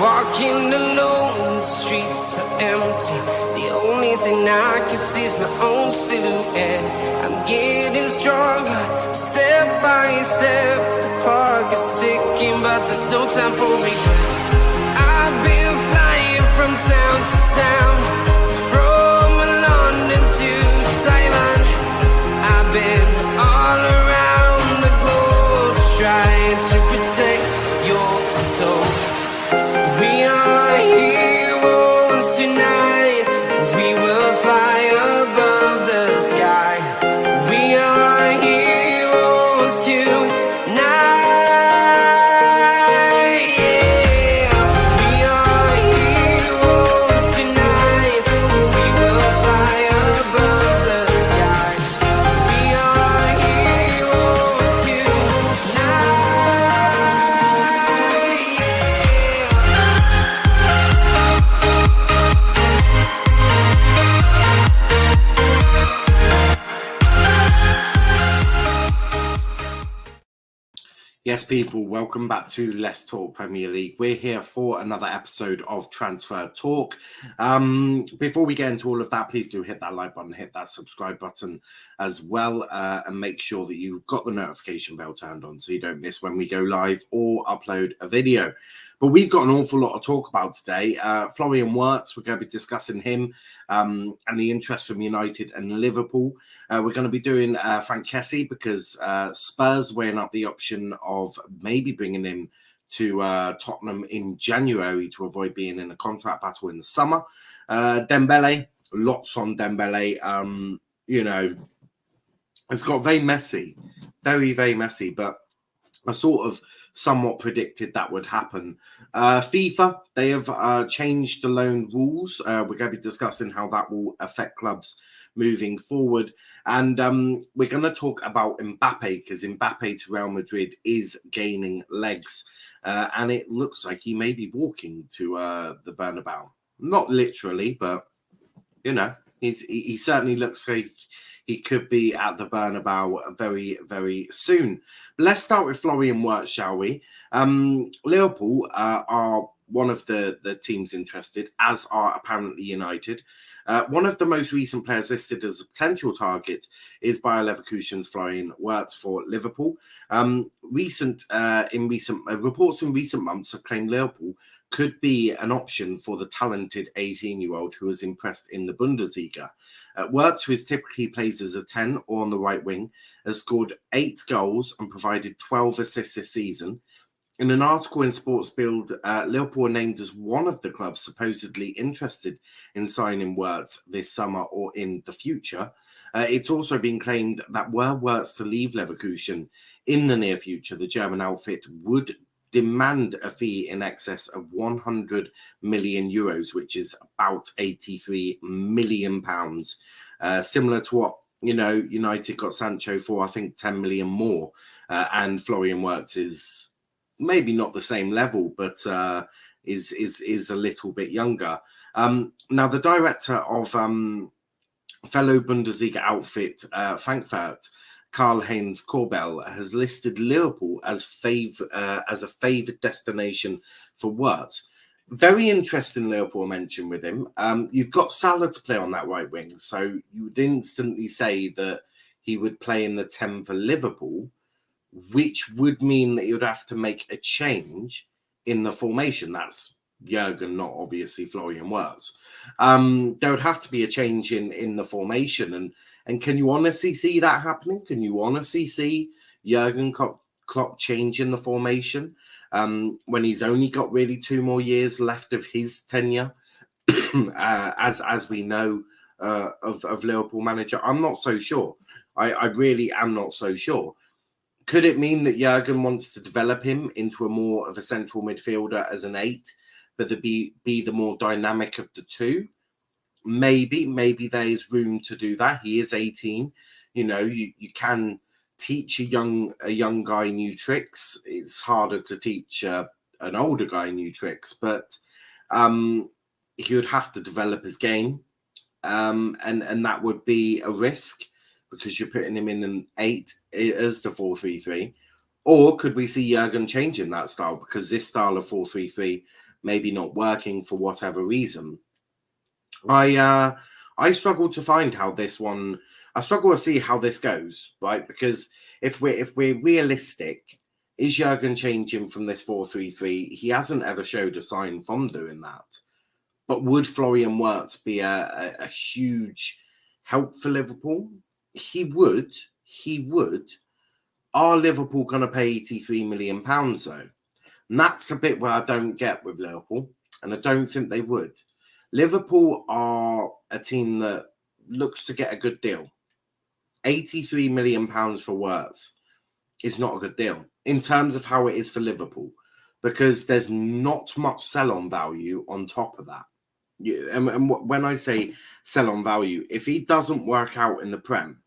Walking alone, the streets are empty. The only thing I can see is my own silhouette. I'm getting stronger, step by step. The clock is ticking, but there's no time for regrets. I've been flying from town to town, from London to Taiwan. I've been all around the globe, trying to protect your soul. We are heroes tonight. We will fly above the sky. We are heroes tonight. Yeah. We are heroes tonight. We will fly above the sky. We are heroes tonight. Yes, people, welcome back to Let's Talk Premier League. We're here for another episode of Transfer Talk. Before we get into all of that, please do hit that like button, hit that subscribe button as well, and make sure that you've got the notification bell turned on so you don't miss when we go live or upload a video. But we've got an awful lot to talk about today. Florian Wirtz, we're going to be discussing him and the interest from United and Liverpool. We're going to be doing Frank Kessie because Spurs weighing up the option of maybe bringing him to Tottenham in January to avoid being in a contract battle in the summer. Dembele, lots on Dembele. It's got very messy, very, very messy, but I sort of somewhat predicted that would happen. FIFA, they have changed the loan rules. We're going to be discussing how that will affect clubs moving forward. And we're going to talk about Mbappe because Mbappe to Real Madrid is gaining legs. And it looks like he may be walking to the Bernabeu. Not literally, but, he certainly looks like he could be at the Bernabeu very, very soon. But let's start with Florian Wirtz, shall we? Liverpool are one of the teams interested, as are apparently United. One of the most recent players listed as a potential target is Bayer Leverkusen's Florian Wirtz for Liverpool. Reports in recent months have claimed Liverpool could be an option for the talented 18-year-old who has impressed in the Bundesliga. Wirtz, who typically plays as a 10 or on the right wing, has scored 8 goals and provided 12 assists this season. In an article in Sports Bild, Liverpool are named as one of the clubs supposedly interested in signing Wirtz this summer or in the future. It's also been claimed that were Wirtz to leave Leverkusen in the near future, the German outfit would demand a fee in excess of 100 million euros, which is about 83 million pounds, similar to what United got Sancho for, I think 10 million more, and Florian Wirtz is maybe not the same level, but is a little bit younger. Now, the director of fellow Bundesliga outfit Frankfurt, Karl-Heinz Korbel, has listed Liverpool as a favoured destination for Wirtz. Very interesting Liverpool mention with him. You've got Salah to play on that right wing, so you would instantly say that he would play in the 10 for Liverpool, which would mean that you would have to make a change in the formation. That's Jurgen, not obviously Florian Wirtz. There would have to be a change in the formation. And can you honestly see that happening? Can you honestly see Jurgen Klopp changing the formation when he's only got really 2 more years left of his tenure? as we know of Liverpool manager, I'm not so sure. I really am not so sure. Could it mean that Jurgen wants to develop him into a more of a central midfielder as an 8, but to be the more dynamic of the 2? Maybe there is room to do that. He is 18. You can teach a young guy new tricks. It's harder to teach an older guy new tricks, but he would have to develop his game, and that would be a risk because you're putting him in an 8 as the 4-3-3. Or could we see Jurgen changing that style? Because this style of 4-3-3 maybe not working for whatever reason. I struggle to find how this one. I struggle to see how this goes, right? Because if we're realistic, is Jurgen changing from this 4-3-3? He hasn't ever showed a sign from doing that. But would Florian Wirtz be a huge help for Liverpool? He would. He would. Are Liverpool going to pay £83 million though? And that's a bit where I don't get with Liverpool, and I don't think they would. Liverpool are a team that looks to get a good deal. £83 million for Wirtz is not a good deal in terms of how it is for Liverpool, because there's not much sell-on value on top of that. And when I say sell-on value, if he doesn't work out in the Prem,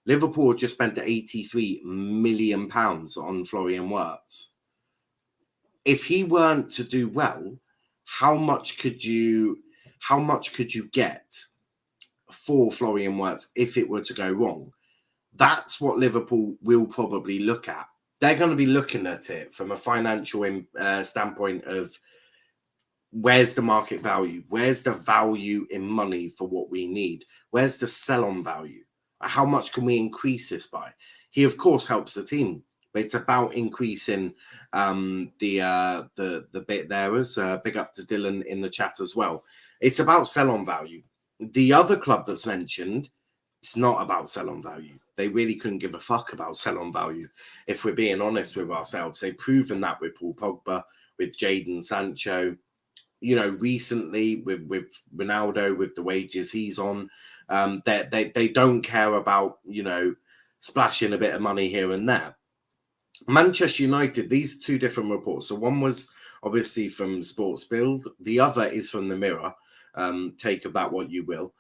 Liverpool just spent £83 million on Florian Wirtz. If he weren't to do well, how much could you get for Florian Wirtz if it were to go wrong? That's what Liverpool will probably look at. They're going to be looking at it from a financial standpoint of where's the market value? Where's the value in money for what we need? Where's the sell-on value? How much can we increase this by? He, of course, helps the team, but it's about increasing the bit there. As big up to Dylan in the chat as well. It's about sell-on value. The other club that's mentioned, it's not about sell-on value. They really couldn't give a fuck about sell-on value, if we're being honest with ourselves. They've proven that with Paul Pogba, with Jadon Sancho, recently with Ronaldo, with the wages he's on. They don't care about, splashing a bit of money here and there. Manchester United, these two different reports. So one was obviously from Sports Build. The other is from the Mirror. Take of that what you will.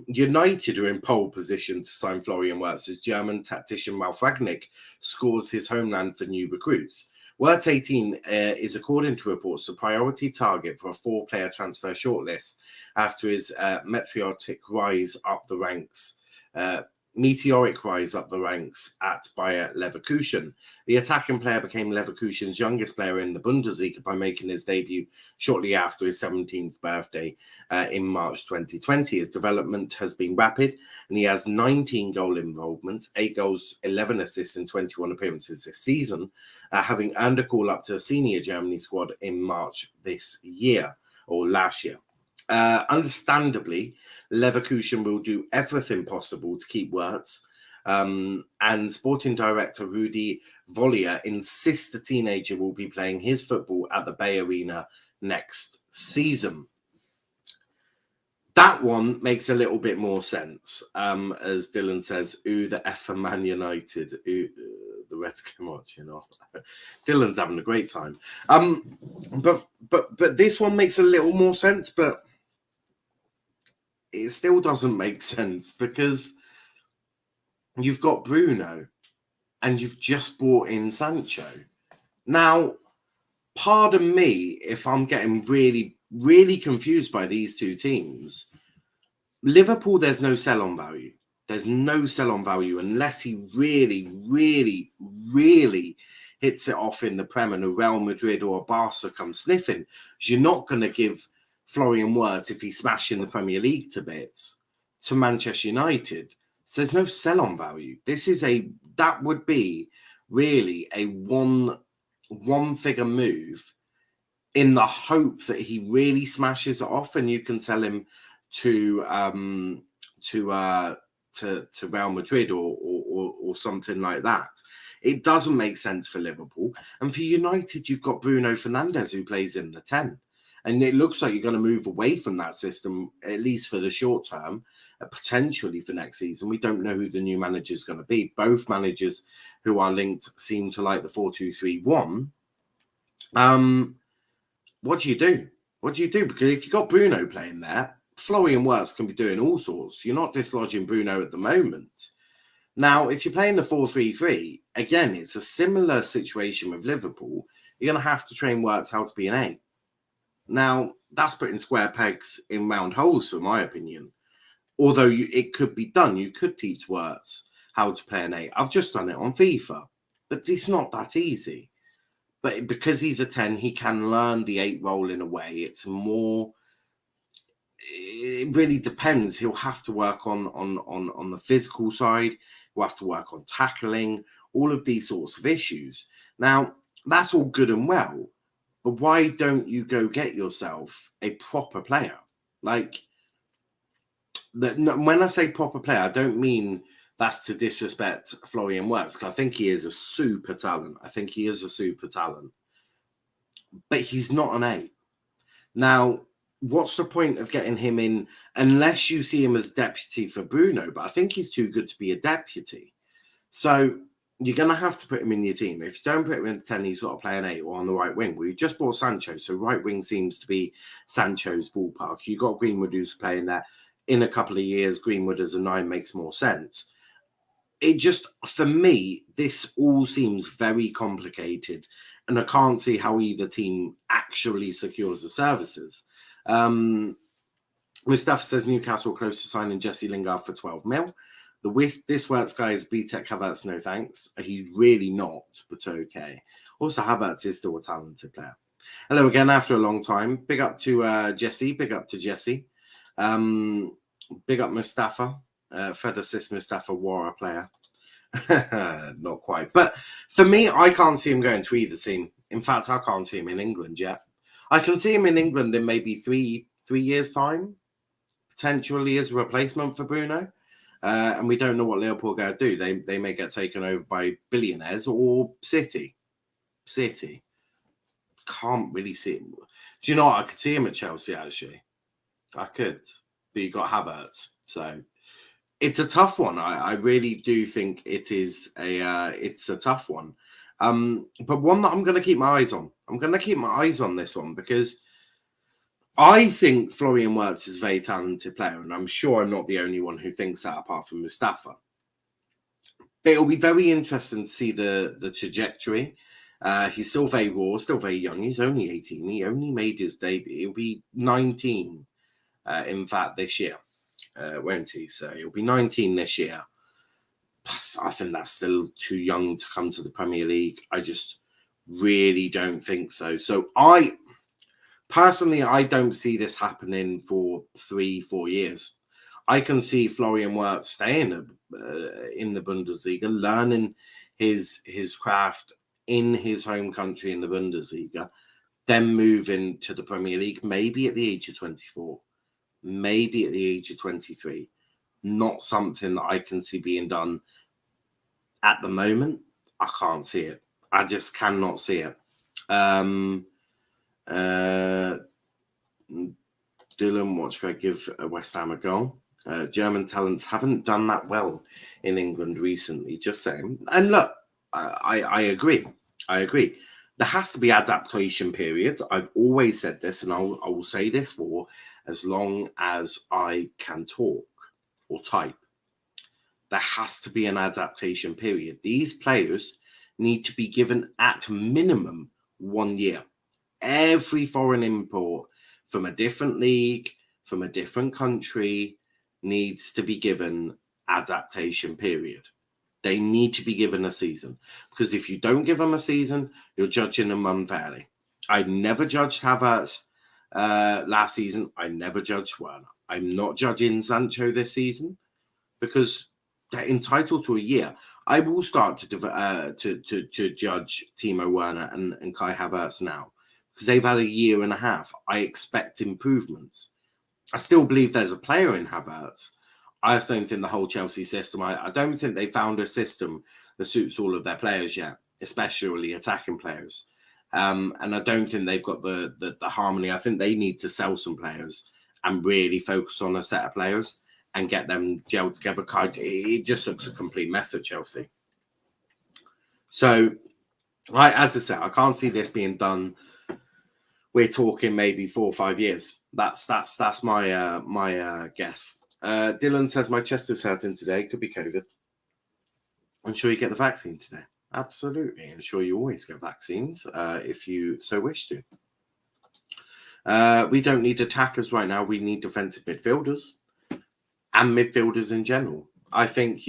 United are in pole position to sign Florian Wirtz as German tactician Ralf Rangnick scores his homeland for new recruits. Wirtz 18 is, according to reports, the priority target for a 4-player transfer shortlist after his meteoric rise up the ranks at Bayer Leverkusen. The attacking player became Leverkusen's youngest player in the Bundesliga by making his debut shortly after his 17th birthday in March 2020. His development has been rapid, and he has 19 goal involvements, 8 goals, 11 assists in 21 appearances this season, having earned a call up to a senior Germany squad in March this year, or last year. Understandably, Leverkusen will do everything possible to keep Wirtz, and sporting director Rudi Volier insists the teenager will be playing his football at the Bay Arena next season. That one makes a little bit more sense, as Dylan says, ooh, the F for Man United, ooh, the Reds come out, Dylan's having a great time. But this one makes a little more sense, but it still doesn't make sense, because you've got Bruno and you've just brought in Sancho. Now, pardon me if I'm getting really, really confused by these two teams. Liverpool, there's no sell-on value. There's no sell-on value unless he really, really, really hits it off in the Prem and a Real Madrid or a Barca come sniffing. You're not going to give Florian Wirtz, if he's smashing the Premier League to bits, to Manchester United. So there's no sell-on value. That would be really a one-figure move in the hope that he really smashes it off and you can sell him to Real Madrid or something like that. It doesn't make sense for Liverpool. And for United, you've got Bruno Fernandes, who plays in the 10. And it looks like you're going to move away from that system, at least for the short term, potentially for next season. We don't know who the new manager is going to be. Both managers who are linked seem to like the 4-2-3-1. What do you do? What do you do? Because if you've got Bruno playing there, Florian Wirtz can be doing all sorts. You're not dislodging Bruno at the moment. Now, if you're playing the 4-3-3, again, it's a similar situation with Liverpool. You're going to have to train Wirtz how to be an 8. Now, that's putting square pegs in round holes, for my opinion. Although it could be done. You could teach Wirtz how to play an 8. I've just done it on FIFA. But it's not that easy. But because he's a 10, he can learn the 8 role in a way. It's more, it really depends. He'll have to work on the physical side. He'll have to work on tackling, all of these sorts of issues. Now, that's all good and well, but why don't you go get yourself a proper player? Like, when I say proper player, I don't mean that's to disrespect Florian Wirtz, because I think he is a super talent. But he's not an 8. Now, what's the point of getting him in unless you see him as deputy for Bruno? But I think he's too good to be a deputy. So you're going to have to put him in your team. If you don't put him in 10, he's got to play an 8 or on the right wing. Well, you just bought Sancho, so right wing seems to be Sancho's ballpark. You got Greenwood who's playing there. In a couple of years, Greenwood as a 9 makes more sense. It just, for me, this all seems very complicated, and I can't see how either team actually secures the services. Mustafa says Newcastle close to signing Jesse Lingard for 12 mil. This Wirtz guy is BTEC Havertz, no thanks. He's really not, but okay. Also, Havertz is still a talented player. Hello again after a long time. Big up to Jesse. Big up to Jesse. Big up Mustafa. Fred assist Mustafa war a player. Not quite. But for me, I can't see him going to either team. In fact, I can't see him in England yet. I can see him in England in maybe three years' time, potentially as a replacement for Bruno. And we don't know what Liverpool are going to do. They may get taken over by billionaires or City. Can't really see him. Do you know what? I could see him at Chelsea, actually. I could. But you got Havertz. So it's a tough one. I really do think it's a tough one. But one that I'm going to keep my eyes on. I'm going to keep my eyes on this one because I think Florian Wirtz is a very talented player, and I'm sure I'm not the only one who thinks that apart from Mustafa. But it'll be very interesting to see the trajectory. He's still very raw, still very young. He's only 18. He only made his debut. He'll be 19, in fact, this year, won't he? So he'll be 19 this year. I think that's still too young to come to the Premier League. I just really don't think so. So personally, I don't see this happening for 3-4 years. I can see Florian Wirtz staying in the Bundesliga, learning his craft in his home country in the Bundesliga, then moving to the Premier League, maybe at the age of 24, maybe at the age of 23. Not something that I can see being done at the moment. I can't see it. I just cannot see it. Dylan, watch Fred give West Ham a goal. German talents haven't done that well in England recently, just saying. And look, I agree. There has to be adaptation periods. I've always said this, and I will say this for as long as I can talk or type. There has to be an adaptation period. These players need to be given at minimum 1 year. Every foreign import from a different league, from a different country, needs to be given adaptation period. They need to be given a season, because if you don't give them a season, you're judging them unfairly. I never judged Havertz last season. I never judged Werner. I'm not judging Sancho this season because they're entitled to a year. I will start to judge Timo Werner and Kai Havertz now because they've had a year and a half. I expect improvements. I still believe there's a player in Havertz. I just don't think the whole Chelsea system, I don't think they found a system that suits all of their players yet, especially attacking players. And I don't think they've got the harmony. I think they need to sell some players and really focus on a set of players and get them gelled together. It just looks a complete mess at Chelsea. So, as I said, I can't see this being done. We're talking maybe 4 or 5 years. That's my guess. Dylan says my chest is hurting today. Could be COVID. I'm sure you get the vaccine today. Absolutely. I'm sure you always get vaccines if you so wish to. We don't need attackers right now. We need defensive midfielders and midfielders in general. I think,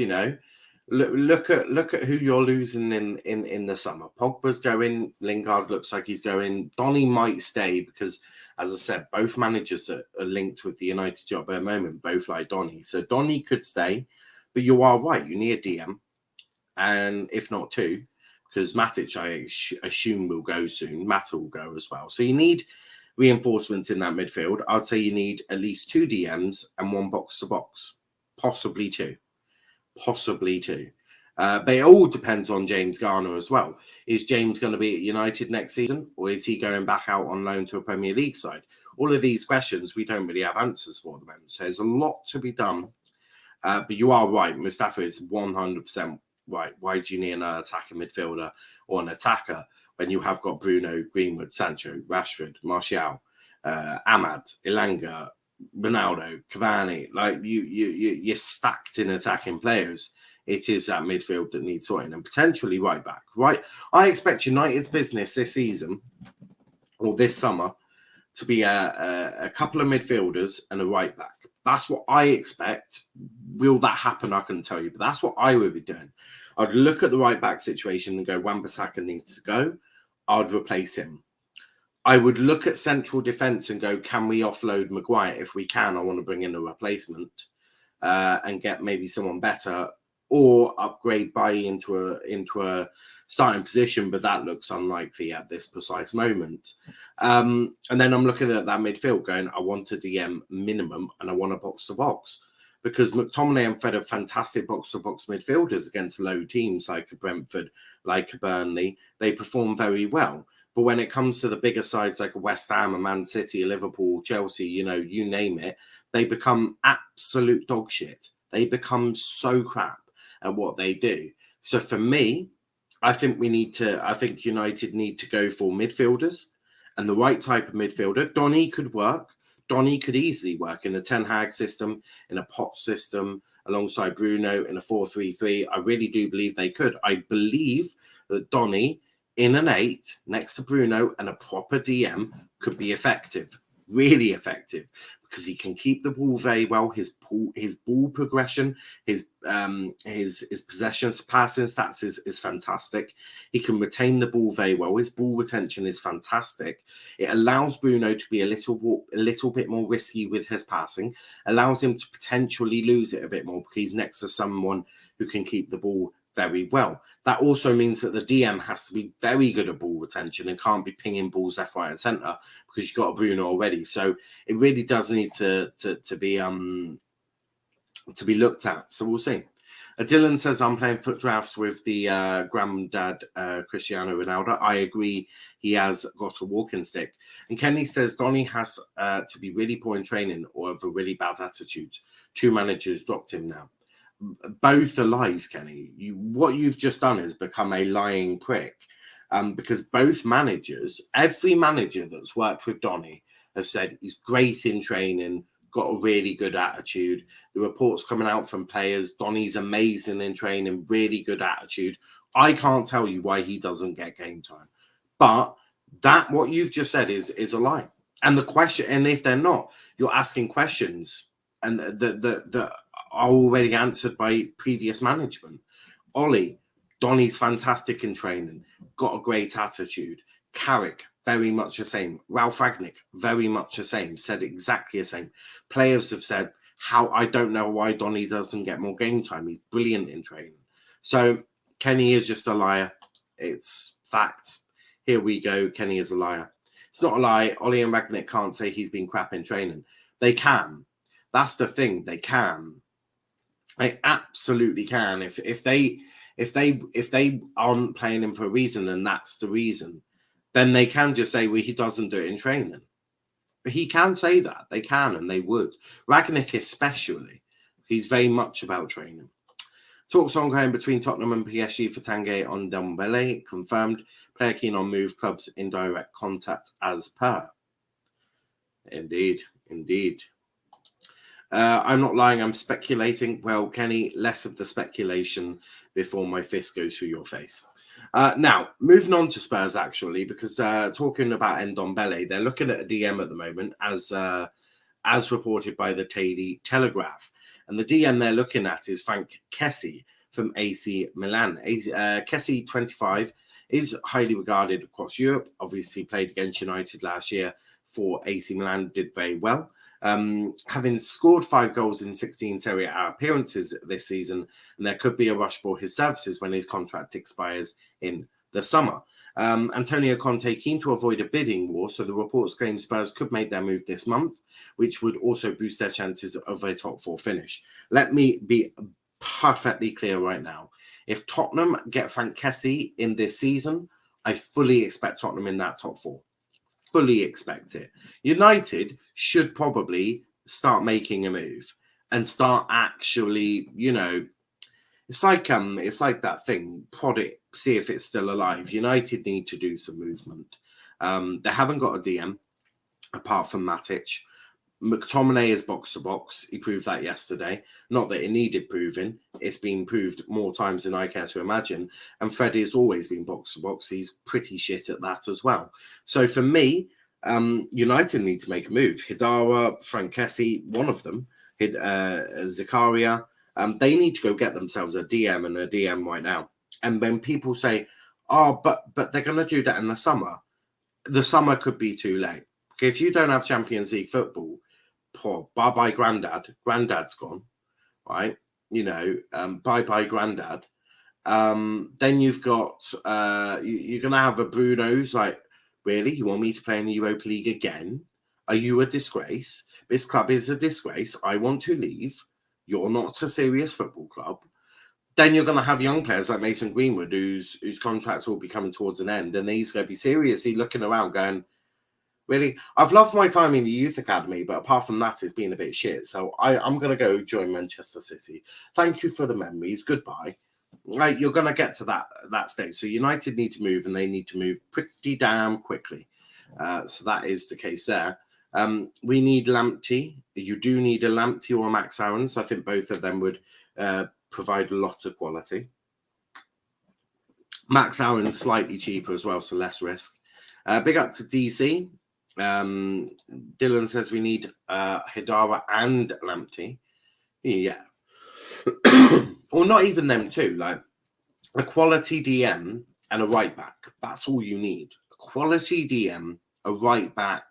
Look at who you're losing in the summer. Pogba's going. Lingard looks like he's going. Donny might stay because, as I said, both managers are linked with the United job at the moment. Both like Donny, so Donny could stay. But you are right. You need a DM, and if not two, because Matic, I assume, will go soon. Mata will go as well. So you need reinforcements in that midfield. I'd say you need at least two DMs and one box to box, possibly two. But it all depends on James Garner as well. Is James going to be at United next season, or is he going back out on loan to a Premier League side? All of these questions we don't really have answers for at the moment. So there's a lot to be done. But you are right. Mustafa is 100% right. Why do you need an attacking midfielder or an attacker when you have got Bruno, Greenwood, Sancho, Rashford, Martial, Ahmad, Elanga, Ronaldo, Cavani? Like you're stacked in attacking players. It is that midfield that needs sorting, and potentially right back. Right, I expect United's business this season or this summer to be a couple of midfielders and a right back. That's what I expect. Will that happen? I couldn't tell you, but that's what I would be doing. I'd look at the right back situation and go, Bissaka needs to go. I'd replace him. I would look at central defence and go, can we offload Maguire? If we can, I want to bring in a replacement and get maybe someone better, or upgrade Bailly into a starting position, but that looks unlikely at this precise moment. And then I'm looking at that midfield going, I want a DM minimum and I want a box-to-box. Because McTominay and Fred are fantastic box-to-box midfielders against low teams like Brentford, like Burnley. They perform very well. But when it comes to the bigger sides like West Ham, a Man City, a Liverpool, Chelsea, you name it, they become absolute dog shit. They become so crap at what they do. So for me, I think United need to go for midfielders and the right type of midfielder. Donny could work. Donny could easily work in a Ten Hag system, in a Potts system, alongside Bruno in a 4-3-3. I really do believe they could. I believe that Donny in an 8 next to Bruno and a proper DM could be effective, really effective, because he can keep the ball very well. His ball progression, his possessions, passing stats is fantastic. He can retain the ball very well. His ball retention is fantastic. It allows Bruno to be a little bit more risky with his passing, allows him to potentially lose it a bit more because he's next to someone who can keep the ball very well. That also means that the DM has to be very good at ball retention and can't be pinging balls left, right, and centre because you've got a Bruno already. So it really does need to be looked at. So we'll see. Dylan says, I'm playing foot drafts with the granddad Cristiano Ronaldo. I agree. He has got a walking stick. And Kenny says, Donny has to be really poor in training or have a really bad attitude. 2 managers dropped him now. Both are lies, Kenny. What you've just done is become a lying prick. Because both managers, every manager that's worked with Donny has said he's great in training, got a really good attitude. The reports coming out from players, Donny's amazing in training, really good attitude. I can't tell you why he doesn't get game time. But that, what you've just said is a lie. And the question, and if they're not, you're asking questions and that are already answered by previous management. Ollie, Donny's fantastic in training, got a great attitude. Carrick, very much the same. Ralph Ragnick, very much the same. Said exactly the same. Players have said, I don't know why Donny doesn't get more game time. He's brilliant in training. So Kenny is just a liar. It's fact. Here we go. Kenny is a liar. It's not a lie. Ollie and Ragnick can't say he's been crap in training. They can. That's the thing. They can. They absolutely can. If they aren't playing him for a reason and that's the reason, then they can just say, well, he doesn't do it in training. But he can say that. They can and they would. Ragnick especially. He's very much about training. Talks ongoing between Tottenham and PSG for Tanguy on Dembele. Confirmed. Player keen on move, clubs in direct contact as per. Indeed. I'm not lying, I'm speculating. Well, Kenny, less of the speculation before my fist goes through your face. Now, moving on to Spurs, actually, because talking about Ndombele, they're looking at a DM at the moment, as reported by the Daily Telegraph. And the DM they're looking at is Frank Kessie. from AC Milan. Kessie, 25, is highly regarded across Europe. Obviously played against United last year for AC Milan, did very well. Having scored 5 goals in 16 Serie A appearances this season, and there could be a rush for his services when his contract expires in the summer. Antonio Conte keen to avoid a bidding war, so the reports claim Spurs could make their move this month, which would also boost their chances of a top 4 finish. Let me be perfectly clear right now. If Tottenham get Frank Kessie in this season, I fully expect Tottenham in that top 4. Fully expect it. United should probably start making a move and start actually, it's like that thing, prod it, see if it's still alive. United need to do some movement. They haven't got a DM apart from Matic. McTominay is box to box. He proved that yesterday. Not that it needed proving. It's been proved more times than I care to imagine. And Freddie has always been box to box. He's pretty shit at that as well. So for me, United need to make a move. Hidara, Frank Kessie, one of them, Zakaria, they need to go get themselves a DM and a DM right now. And when people say, oh, but they're going to do that in the summer could be too late. Okay, if you don't have Champions League football, bye-bye Grandad. Grandad's gone, right? Bye-bye Grandad. Then you've got, you're going to have a Bruno's like, really? You want me to play in the Europa League again? Are you a disgrace? This club is a disgrace. I want to leave. You're not a serious football club. Then you're going to have young players like Mason Greenwood, whose contracts will be coming towards an end, and he's going to be seriously looking around going, really? I've loved my time in the youth academy, but apart from that, it's been a bit shit. So I'm going to go join Manchester City. Thank you for the memories. Goodbye. Like, you're going to get to that stage. So United need to move, and they need to move pretty damn quickly. So that is the case there. We need Lamptey. You do need a Lamptey or a Max Aaron. So I think both of them would provide a lot of quality. Max Aaron's slightly cheaper as well, so less risk. Big up to DC. Dylan says we need Hidara and Lamptey. Yeah. Or not even them two. Like a quality DM and a right back. That's all you need. A quality DM, a right back.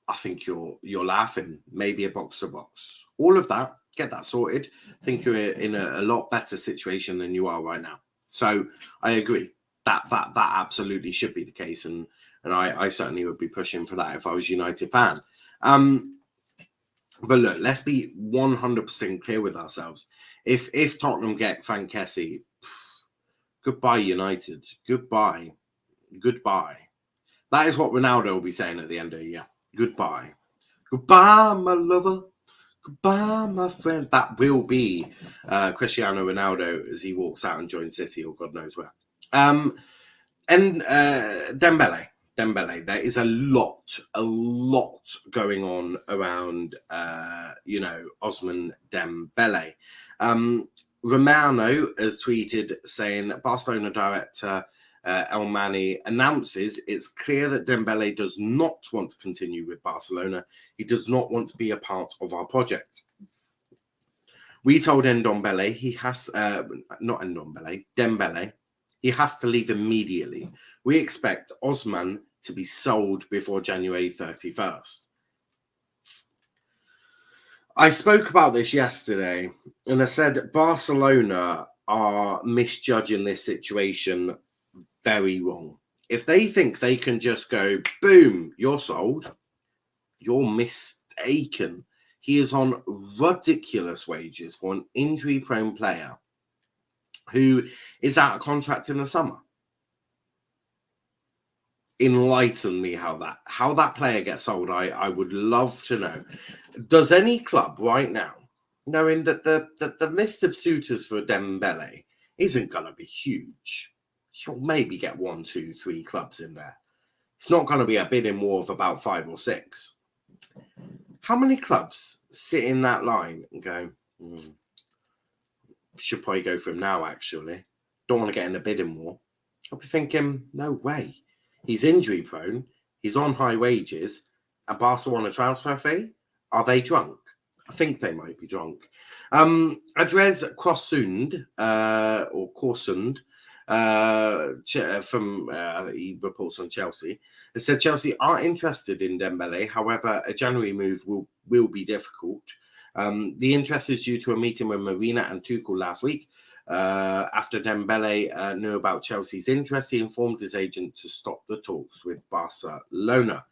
I think you're laughing. Maybe a box to box. All of that. Get that sorted. I think you're in a lot better situation than you are right now. So I agree. That absolutely should be the case, and I certainly would be pushing for that if I was a United fan. But look, let's be 100% clear with ourselves. If Tottenham get Frank Kessie, goodbye United. Goodbye. That is what Ronaldo will be saying at the end of the year. Goodbye. Goodbye, my lover. Goodbye, my friend. That will be Cristiano Ronaldo as he walks out and joins City or God knows where. And Dembele. There is a lot going on around, Osman Dembele. Romano has tweeted saying Barcelona director El Mani announces it's clear that Dembele does not want to continue with Barcelona. He does not want to be a part of our project. We told Dembele Dembele, he has to leave immediately. We expect Osman to be sold before January 31st. I spoke about this yesterday, and I said Barcelona are misjudging this situation very wrong. If they think they can just go, boom, you're sold, you're mistaken. He is on ridiculous wages for an injury-prone player who is out of contract in the summer. Enlighten me how that player gets sold. I would love to know. Does any club right now, knowing that the list of suitors for Dembele isn't going to be huge, you'll maybe get 1, 2, 3 clubs in there. It's not going to be a bidding war of about 5 or 6. How many clubs sit in that line and go, should probably go for him now, actually. Don't want to get in a bidding war. I'll be thinking, no way. He's injury prone. He's on high wages. And Barca want a transfer fee? Are they drunk? I think they might be drunk. Andres Korsund, from he reports on Chelsea. It said Chelsea are interested in Dembele. However, a January move will be difficult. The interest is due to a meeting with Marina and Tuchel last week. After Dembele knew about Chelsea's interest, he informed his agent to stop the talks with Barcelona.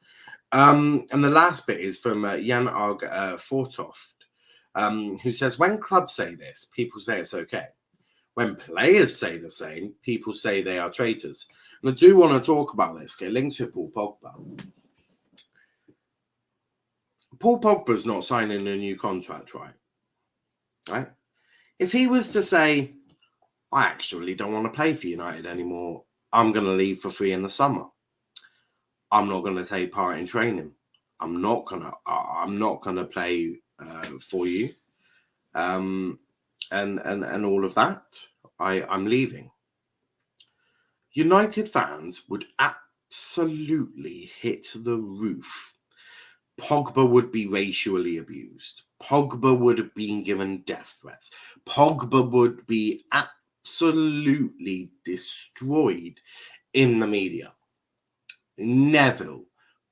And the last bit is from Jan Arg Fortoft, who says, when clubs say this, people say it's okay. When players say the same, people say they are traitors. And I do want to talk about this, okay? Linked to Paul Pogba. Paul Pogba's not signing a new contract, right? If he was to say, I actually don't want to play for United anymore, I'm going to leave for free in the summer, I'm not going to take part in training, I'm not going to play for you, and all of that, I'm leaving. United fans would absolutely hit the roof. Pogba would be racially abused. Pogba would have been given death threats. Pogba would be absolutely destroyed in the media. Neville,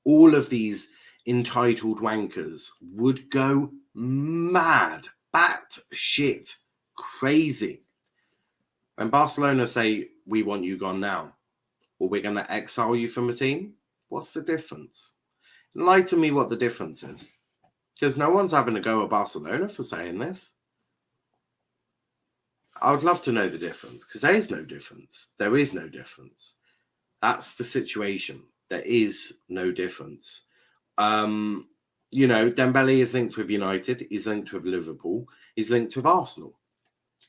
all of these entitled wankers would go mad, batshit crazy. When Barcelona say, we want you gone now, or we're going to exile you from the team, what's the difference? Enlighten me what the difference is. Because no one's having a go at Barcelona for saying this. I would love to know the difference, because there is no difference. There is no difference. That's the situation. There is no difference. Dembele is linked with United. He's linked with Liverpool. He's linked with Arsenal.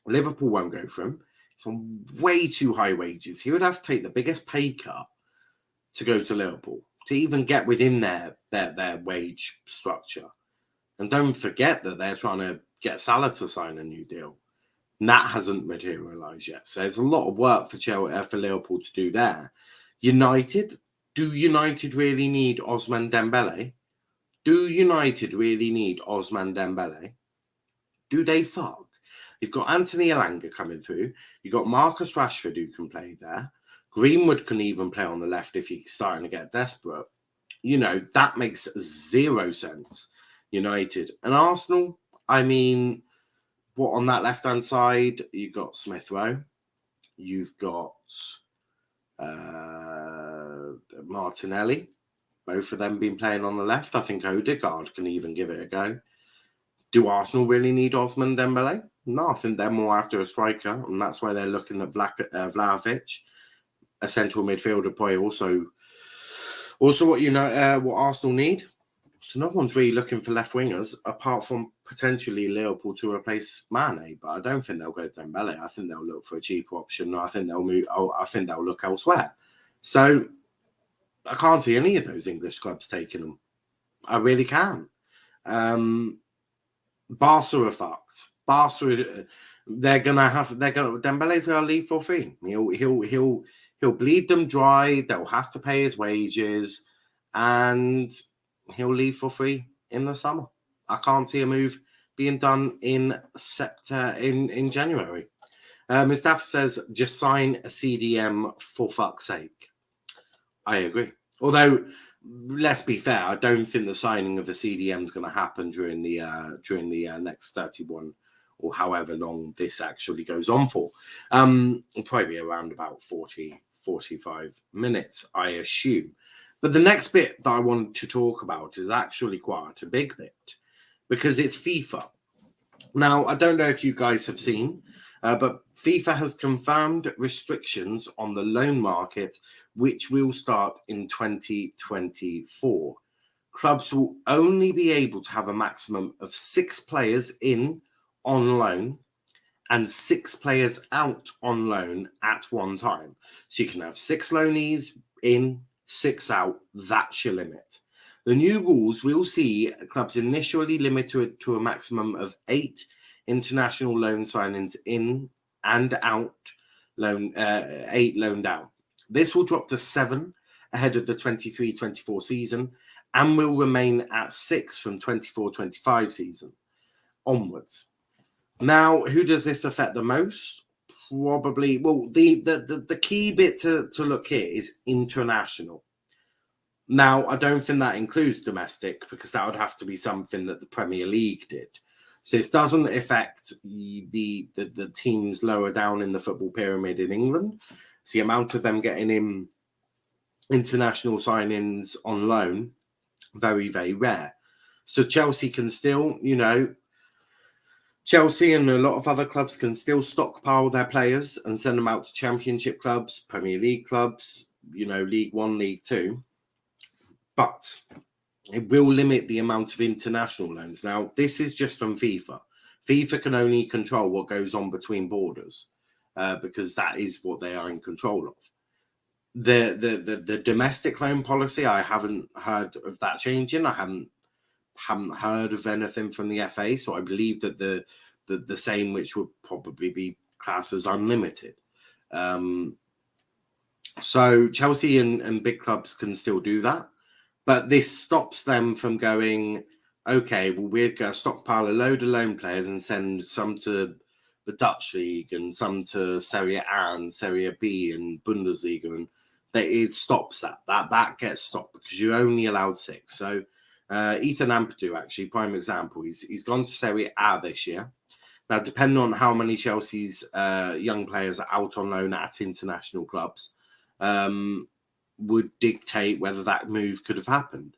Liverpool won't go for him. It's on way too high wages. He would have to take the biggest pay cut to go to Liverpool, to even get within their wage structure. And don't forget that they're trying to get Salah to sign a new deal. And that hasn't materialised yet. So there's a lot of work for Liverpool to do there. United, do United really need Osman Dembele? Do United really need Osman Dembele? Do they fuck? You've got Anthony Elanga coming through. You've got Marcus Rashford who can play there. Greenwood can even play on the left if he's starting to get desperate. That makes zero sense. United and Arsenal, what on that left-hand side? You've got Smith Rowe. You've got Martinelli. Both of them been playing on the left. I think Odegaard can even give it a go. Do Arsenal really need Osman Dembele? No, I think they're more after a striker, and that's why they're looking at Vlahovic, a central midfielder play. Also what Arsenal need. So no one's really looking for left wingers apart from potentially Liverpool to replace Mane, but I don't think they'll go Dembele. I think they'll look for a cheaper option. I think they'll move. I think they'll look elsewhere. So I can't see any of those English clubs taking them. I really can. Barca are fucked. Dembele's gonna leave for free. He'll bleed them dry. They'll have to pay his wages, and he'll leave for free in the summer. I can't see a move being done in January. Mustafa says, just sign a CDM for fuck's sake. I agree. Although, let's be fair, I don't think the signing of a CDM is going to happen during the next 31 or however long this actually goes on for. It'll probably be around about 40-45 minutes, I assume. But the next bit that I wanted to talk about is actually quite a big bit, because it's FIFA. Now, I don't know if you guys have seen, but FIFA has confirmed restrictions on the loan market, which will start in 2024. Clubs will only be able to have a maximum of 6 players in on loan and 6 players out on loan at one time. So you can have 6 loanees in, 6 out. That's your limit. The new rules will see clubs initially limited to a maximum of 8 international loan signings in and out, 8 loaned out. This will drop to 7 ahead of the 23-24 season and will remain at 6 from 24-25 season. onwards. Now, who does this affect the most? Probably, well, the key bit to look here is international. Now, I don't think that includes domestic, because that would have to be something that the Premier League did. So this doesn't affect the teams lower down in the football pyramid in England. It's the amount of them getting in international signings on loan, very, very rare. So Chelsea can still, Chelsea and a lot of other clubs can still stockpile their players and send them out to Championship clubs, Premier League clubs, League One, League Two. But it will limit the amount of international loans. Now, this is just from FIFA. FIFA can only control what goes on between borders, because that is what they are in control of. The domestic loan policy, I haven't heard of that changing. I haven't heard of anything from the FA, so I believe that the same, which would probably be classed as unlimited. So Chelsea and big clubs can still do that. But this stops them from going, okay, well, we're going to stockpile a load of loan players and send some to the Dutch League and some to Serie A and Serie B and Bundesliga. And it stops that. That gets stopped because you're only allowed 6. So Ethan Ampadu, actually, prime example, he's gone to Serie A this year. Now, depending on how many Chelsea's young players are out on loan at international clubs, would dictate whether that move could have happened.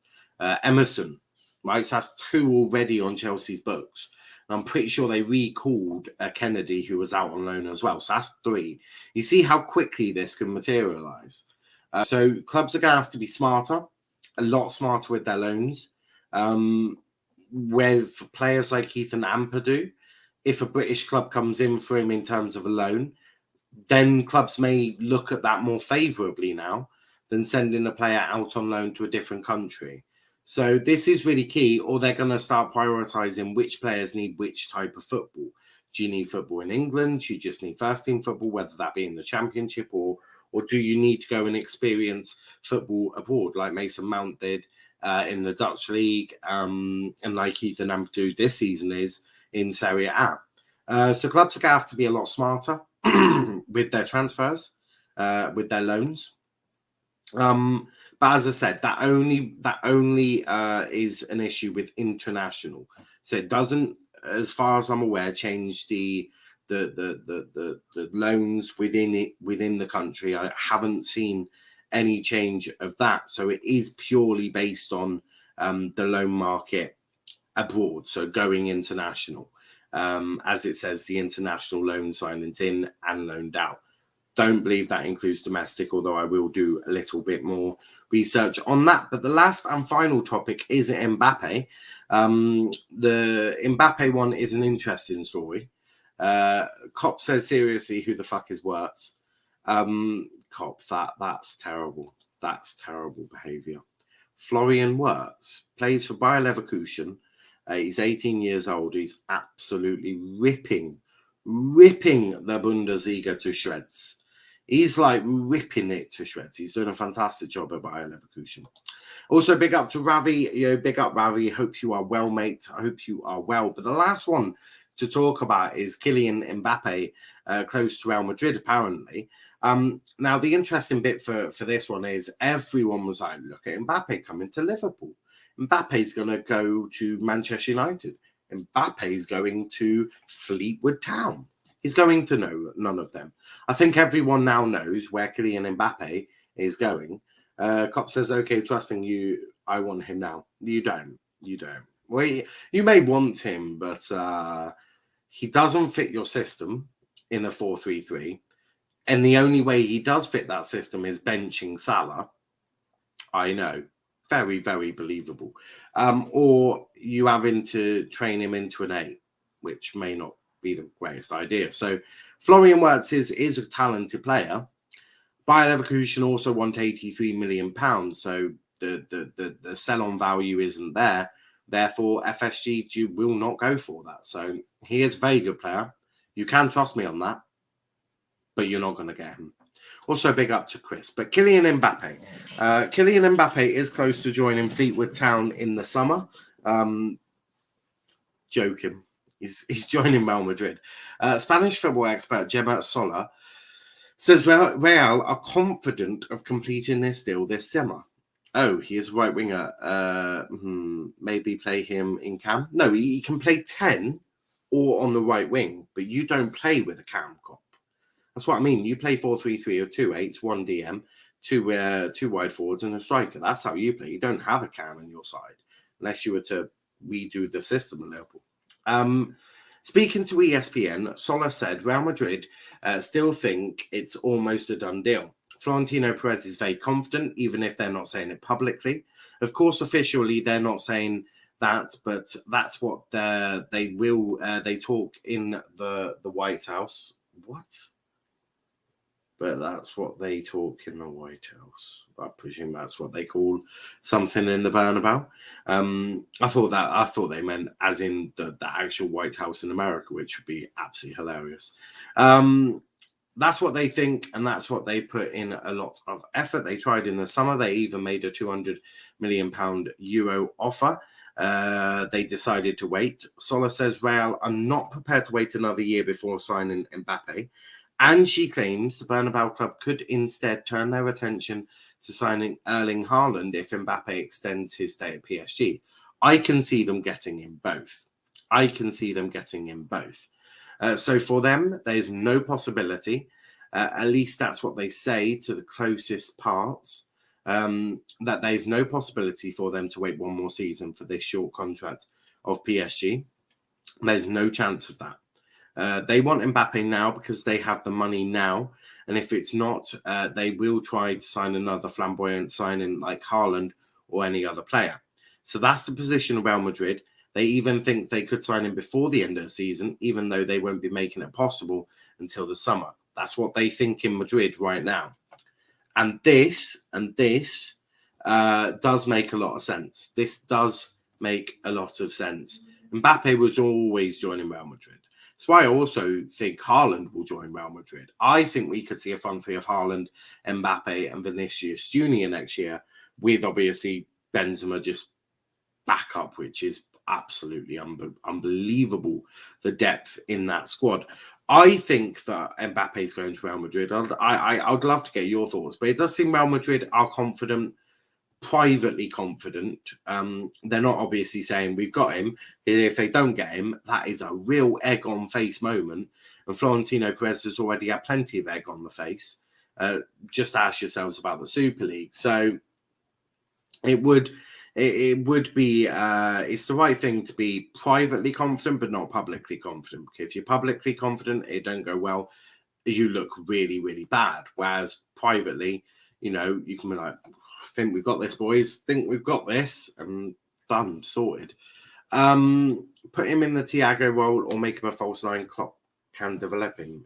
Emerson, right? So that's 2 already on Chelsea's books. I'm pretty sure they recalled Kennedy, who was out on loan as well. So that's 3. You see how quickly this can materialise. So clubs are going to have to be smarter, a lot smarter with their loans. With players like Ethan Ampadu, if a British club comes in for him in terms of a loan, then clubs may look at that more favourably now than sending a player out on loan to a different country. So this is really key, or they're going to start prioritising which players need which type of football. Do you need football in England? Do you just need first team football, whether that be in the Championship, or do you need to go and experience football abroad, like Mason Mount did in the Dutch League, and like Ethan Ampadu this season is in Serie A. So clubs are going to have to be a lot smarter with their transfers, with their loans. But as I said, that only is an issue with international. So it doesn't, as far as I'm aware, change the loans within the country. I haven't seen any change of that. So it is purely based on the loan market abroad. So going international, as it says, the international loan signings in and loaned out. Don't believe that includes domestic, although I will do a little bit more research on that. But the last and final topic is Mbappe. The Mbappe one is an interesting story. Cop says, seriously, who the fuck is Wirtz? Cop, that's terrible. That's terrible behaviour. Florian Wirtz plays for Bayer Leverkusen. He's 18 years old. He's absolutely ripping the Bundesliga to shreds. He's like ripping it to shreds. He's doing a fantastic job at Bayer Leverkusen. Also, big up to Ravi. Big up, Ravi. Hope you are well, mate. I hope you are well. But the last one to talk about is Kylian Mbappe, close to Real Madrid, apparently. Now, the interesting bit for this one is everyone was like, look at Mbappe coming to Liverpool. Mbappe's going to go to Manchester United. Mbappe's going to Fleetwood Town. He's going to know none of them. I think everyone now knows where Kylian Mbappe is going. Cop says, okay, trusting you, I want him now. You don't. Well, you may want him, but he doesn't fit your system in the 4-3-3. And the only way he does fit that system is benching Salah. I know. Very, very believable. Or you having to train him into an 8, which may not be the greatest idea. So Florian Wirtz is a talented player. Bayer Leverkusen also want £83 million. So the sell-on value isn't there. Therefore, FSG will not go for that. So he is a very good player. You can trust me on that, but you're not going to get him. Also, big up to Chris. But Kylian Mbappe. Kylian Mbappe is close to joining Fleetwood Town in the summer. Joking. He's joining Real Madrid. Spanish football expert Gemma Sola says Real are confident of completing this deal this summer. Oh, he is a right winger. Maybe play him in cam. No, he can play 10 or on the right wing, but you don't play with a cam cop. That's what I mean. You play 4-3-3 or 2-8s, one DM, two wide forwards and a striker. That's how you play. You don't have a cam on your side unless you were to redo the system at Liverpool. Speaking to ESPN, Sola said Real Madrid still think it's almost a done deal. Florentino Perez is very confident, even if they're not saying it publicly. Of course, officially, they're not saying that, but that's what they talk in the White House. What? But that's what they talk in the White House. I presume that's what they call something in the Bernabeu. I thought they meant as in the actual White House in America, which would be absolutely hilarious. That's what they think, and that's what they've put in a lot of effort. They tried in the summer. They even made a £200 million euro offer. They decided to wait. Sola says Real are not prepared to wait another year before signing Mbappe. And she claims the Bernabeu club could instead turn their attention to signing Erling Haaland if Mbappe extends his stay at PSG. I can see them getting in both. So for them, there's no possibility, at least that's what they say to the closest parts, that there's no possibility for them to wait one more season for this short contract of PSG. There's no chance of that. They want Mbappe now because they have the money now. And if it's not, they will try to sign another flamboyant signing like Haaland or any other player. So that's the position of Real Madrid. They even think they could sign him before the end of the season, even though they won't be making it possible until the summer. That's what they think in Madrid right now. And this does make a lot of sense. This does make a lot of sense. Mbappe was always joining Real Madrid. That's why I also think Haaland will join Real Madrid. I think we could see a front three of Haaland, Mbappe, and Vinicius Junior next year, with obviously Benzema just back up, which is absolutely unbelievable, the depth in that squad. I think that Mbappe is going to Real Madrid. I'd love to get your thoughts, but it does seem Real Madrid are confident, privately confident. They're not obviously saying we've got him. If they don't get him, that is a real egg on face moment. And Florentino Perez has already had plenty of egg on the face. Just ask yourselves about the Super League. So it would be it's the right thing to be privately confident but not publicly confident. Because if you're publicly confident, it don't go well, you look really, really bad. Whereas privately, you can be like, think we've got this, boys, think we've got this, and done, sorted. Put him in the Thiago role or make him a false nine. Klopp can develop him,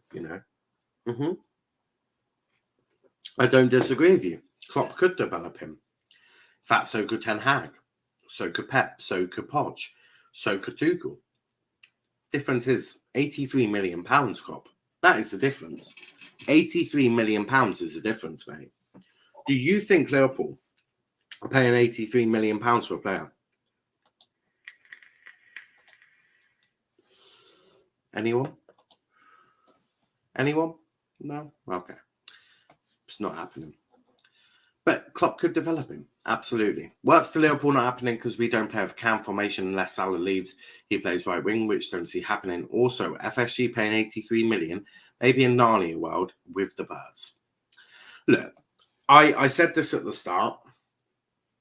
I don't disagree with you. Klopp could develop him. In fact, so could Ten Hag, so could Pep, so could Poch, so could Tuchel. Difference is £83 million, Klopp. That is the difference. £83 million is the difference, mate. Do you think Liverpool are paying £83 million for a player? Anyone? No? Okay. It's not happening. But Klopp could develop him. Absolutely. Wirtz to Liverpool not happening because we don't play with cam formation unless Salah leaves. He plays right wing, which don't see happening. Also, FSG paying £83 million, maybe in Narnia world with the birds. Look, I said this at the start.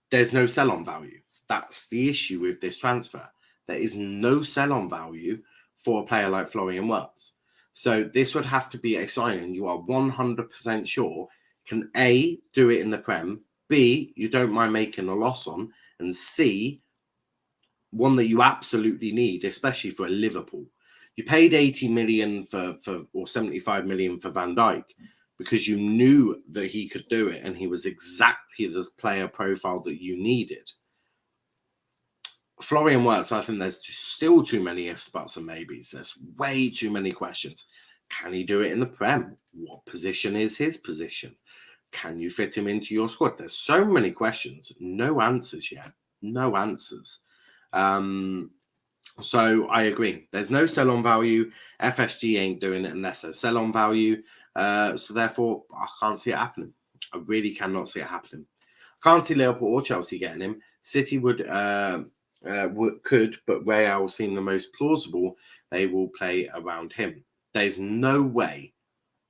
There's no sell-on value. That's the issue with this transfer. There is no sell-on value for a player like Florian Wirtz. So this would have to be a signing you are 100% sure can A, do it in the Prem, B, you don't mind making a loss on, and C, one that you absolutely need, especially for a Liverpool. You paid 80 million or 75 million for Van Dijk because you knew that he could do it and he was exactly the player profile that you needed. Florian Wirtz, I think there's still too many ifs, buts, and maybes. There's way too many questions. Can he do it in the Prem? What position is his position? Can you fit him into your squad? There's so many questions. No answers yet. No answers. So I agree. There's no sell-on value. FSG ain't doing it unless there's sell-on value. So therefore, I can't see it happening. I really cannot see it happening. Can't see Liverpool or Chelsea getting him. City could, but Real seem the most plausible. They will play around him. There's no way.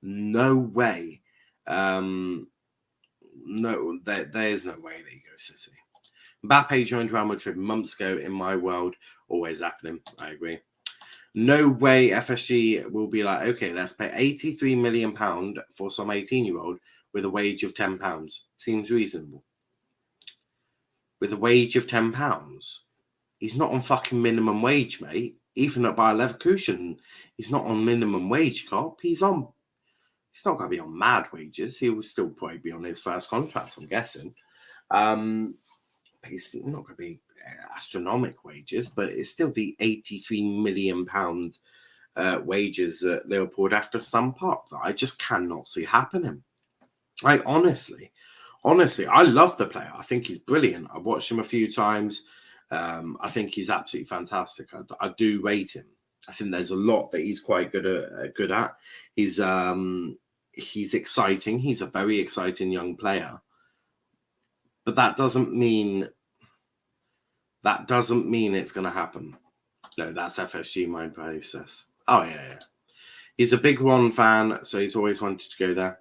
There is no way that he goes City. Mbappe joined Real Madrid months ago. In my world, always happening. I agree. No way FSG will be like, okay, let's pay £83 million for some 18-year-old with a wage of £10. Seems reasonable. With a wage of £10, he's not on fucking minimum wage, mate. Even at Bayer Leverkusen, he's not on minimum wage, cop. He's not going to be on mad wages. He will still probably be on his first contract, I'm guessing. But it's not going to be astronomical wages, but it's still the £83 million wages that Liverpool would have to sum up that I just cannot see happening. Like, honestly, I love the player. I think he's brilliant. I've watched him a few times. I think he's absolutely fantastic. I do rate him. I think there's a lot that he's quite good at. He's exciting. He's a very exciting young player. But that doesn't mean it's going to happen. No, that's FSG mind process. Oh, yeah. He's a big Ron fan, so he's always wanted to go there.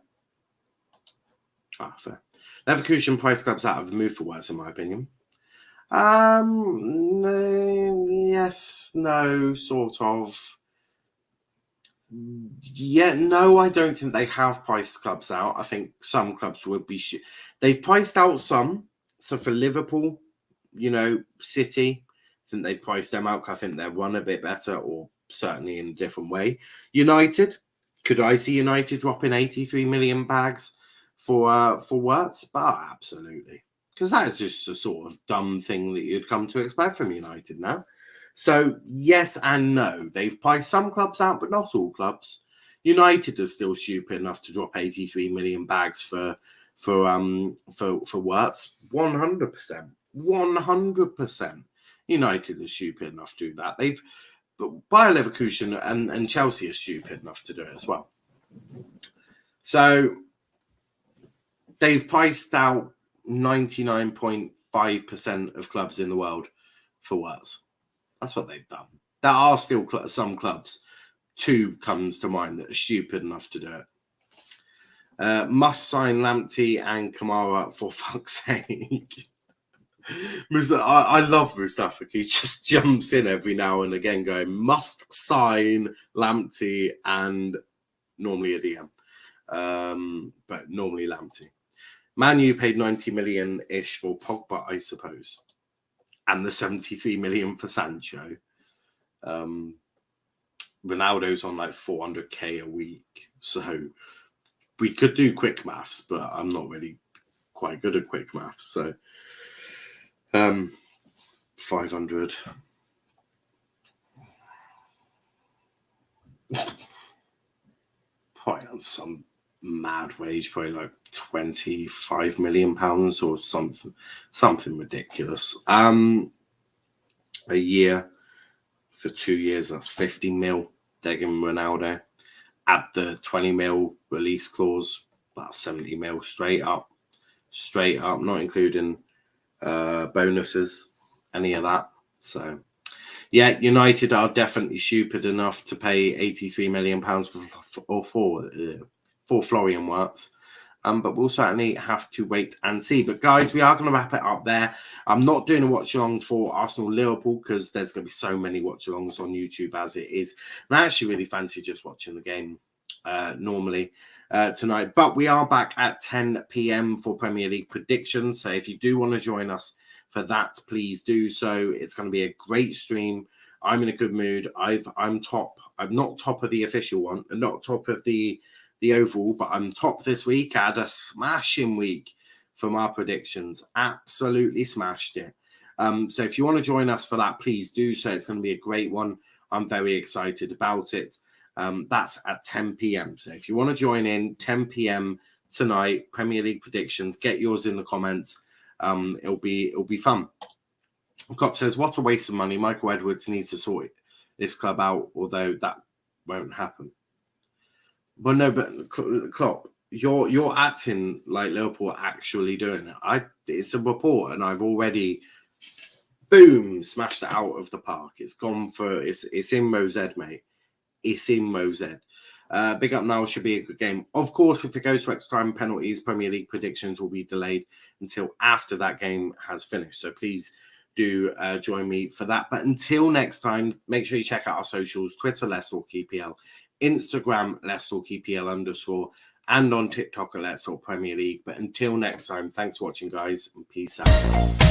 Fair. Leverkusen price clubs out of the move for Wirtz, in my opinion. Yes, no, sort of. Yeah, no, I don't think they have priced clubs out. I think some clubs would be... They've priced out some. So for Liverpool, City, I think they priced them out. I think they're run a bit better, or certainly in a different way. United, could I see United dropping 83 million bags for Wirtz? But absolutely. Because that is just a sort of dumb thing that you'd come to expect from United now. So, yes and no. They've priced some clubs out, but not all clubs. United are still stupid enough to drop 83 million bags for Wirtz. 100%. 100%. United are stupid enough to do that. But Bayer Leverkusen and Chelsea are stupid enough to do it as well. So, they've priced out 99.5% of clubs in the world for Wirtz. That's what they've done. There are still some clubs. Two comes to mind that are stupid enough to do it. Must sign Lamptey and Kamara for fuck's sake. I love Mustafa. He just jumps in every now and again going, must sign Lamptey and normally a DM. But normally Lamptey. Man U paid 90 million-ish for Pogba, I suppose. And the 73 million for Sancho. Ronaldo's on like 400k a week. So we could do quick maths, but I'm not really quite good at quick maths. So 500. Probably on some mad wage, probably like 25 million pounds or something ridiculous. A year for 2 years, that's 50 mil. They're giving Ronaldo. Add the 20 mil release clause, that's 70 mil straight up, not including bonuses, any of that. So, yeah, United are definitely stupid enough to pay 83 million pounds for Florian Wirtz. But we'll certainly have to wait and see. But guys, we are going to wrap it up there. I'm not doing a watch along for Arsenal Liverpool because there's going to be so many watch alongs on YouTube as it is. And I actually really fancy just watching the game normally tonight. But we are back at 10 p.m. for Premier League predictions. So if you do want to join us for that, please do so. It's going to be a great stream. I'm in a good mood. I'm top. I'm not top of the official one, and not top of the overall, but I'm top this week. I had a smashing week from our predictions. Absolutely smashed it. So if you want to join us for that, please do so. It's going to be a great one. I'm very excited about it. That's at 10 p.m. So if you want to join in, 10 p.m. tonight, Premier League predictions, get yours in the comments. It'll be fun. Klopp says, what a waste of money. Michael Edwards needs to sort this club out, although that won't happen. Well, no, but Klopp, you're acting like Liverpool are actually doing it. It's a report, and I've already, boom, smashed it out of the park. It's gone for, it's in Mozed, mate. It's in Mozed. Big up now, should be a good game. Of course, if it goes to extra time penalties, Premier League predictions will be delayed until after that game has finished. So please do join me for that. But until next time, make sure you check out our socials: Twitter, Let's Talk EPL, Instagram, Let's Talk EPL_, and on TikTok at Let's Talk Premier League. But until next time, thanks for watching, guys, and peace out.